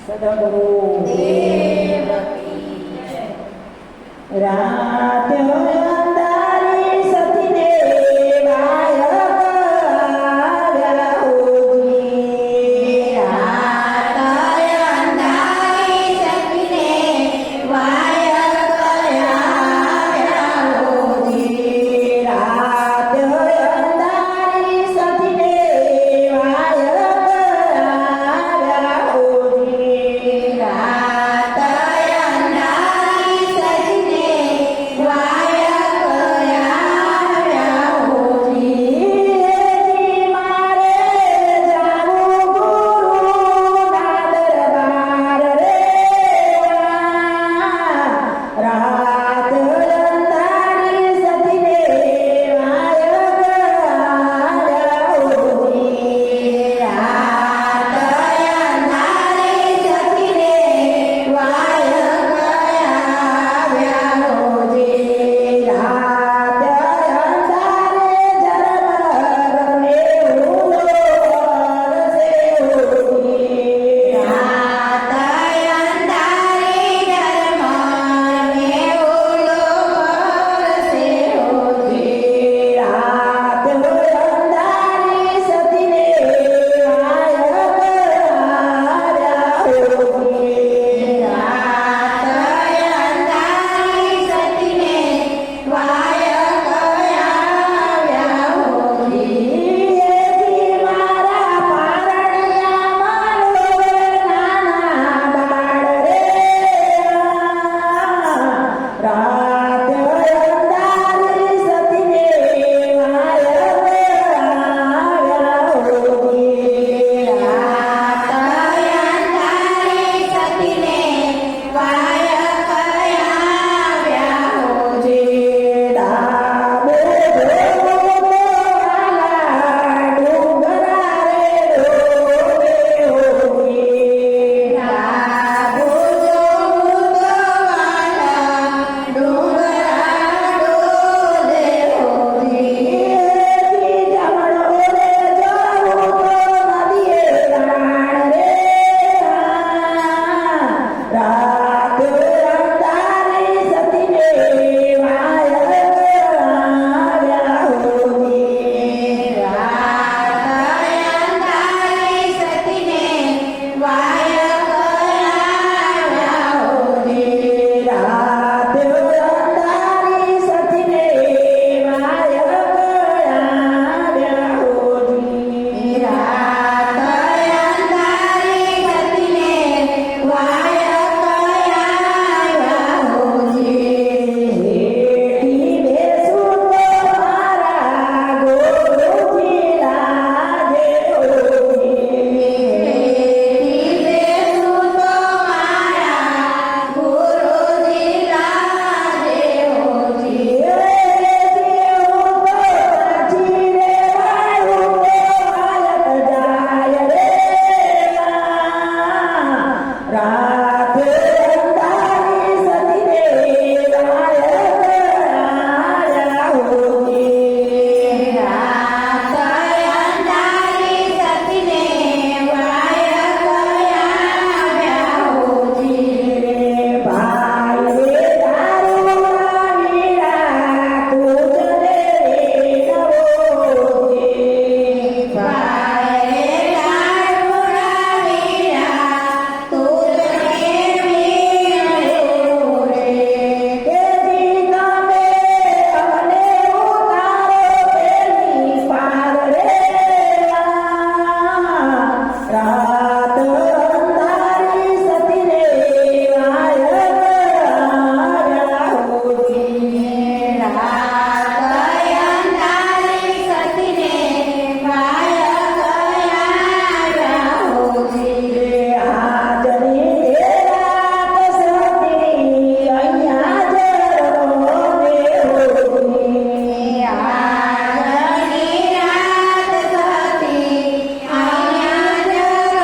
સદગુરુ દેવ રાત અંધારી સતીને વાયક આવ્યા હોજી. રાત અંધારી સતીને વાયક આવ્યા હોજી. રાત અંધારી સતીને વાયક આવ્યા હોજી. રાત અંધારી સતીને વાયક આવ્યા હોજી. મારે જાવું ગુરુના દરબાર રે. રાત અંધારી સતીને વાયક આવ્યા હોજી. રાત અંધારી સતીને વાયક આવ્યા હોજી. રાત અંધારે ઝરમર મેહુલો વરસે હોજી. રાત અંધારી ઝરમર મેહુલો વરસે હોજી. રાત અંધારી સતીને વાયક આવ્યા હોજી. રાત અંધારી સતીને વાયક આવ્યા હોજી. મારા પારણિયામાં નાના બાળ રે. રાત અંધારી સતીને વાયક આવ્યા હોજી. રાત અંધારી સતીને વાયક આવ્યા હોજી. ડાબો જોવો વાલા ડુંગરા રે ડોલે હોજી. ડાબો જોવો વાલા ડુંગરા ડોલે હોજી. જમણો રે જાવું તો નદીએ રાણ રે. રાત અંધારી સતીને વાયક આવ્યા હોજી. રાત અંધારી સતીને વાયક આવ્યા હોજી. રાત અંધારી સતીને વાયક આવ્યા હોજી. રાત અંધારી સતીને વાયક આવ્યા હોજી. હેઠી બેસું તો મારા ગુરુજી લાજે હોજી. હેઠી બેસું તો મારા ગુરુજી લાજે હોજી. જેવું તો પાછી રે વાળું તો વાયક જાય રે. રાત અંધારી સતીને વાયક આવ્યા હોજી. રાત અંધારી સતીને વાયક આવ્યા હોજી. ભાઈ રે દારૂના વીરા તું જને રે નવોજી. ભાઈ રે દારૂના વીરા તું જને વીરો રે. કેજી તમે અમને ઉતારો તેની પાર રે. રાત અંધારી સતીને વાયક આવ્યા હોજી. રાત અંધારી સતીને વાયક આવ્યા હોજી. આજની તે રાત સતી અહીંયા જ રોવે હોજી. આજની રાત સતી અહીંયા જ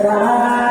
રાત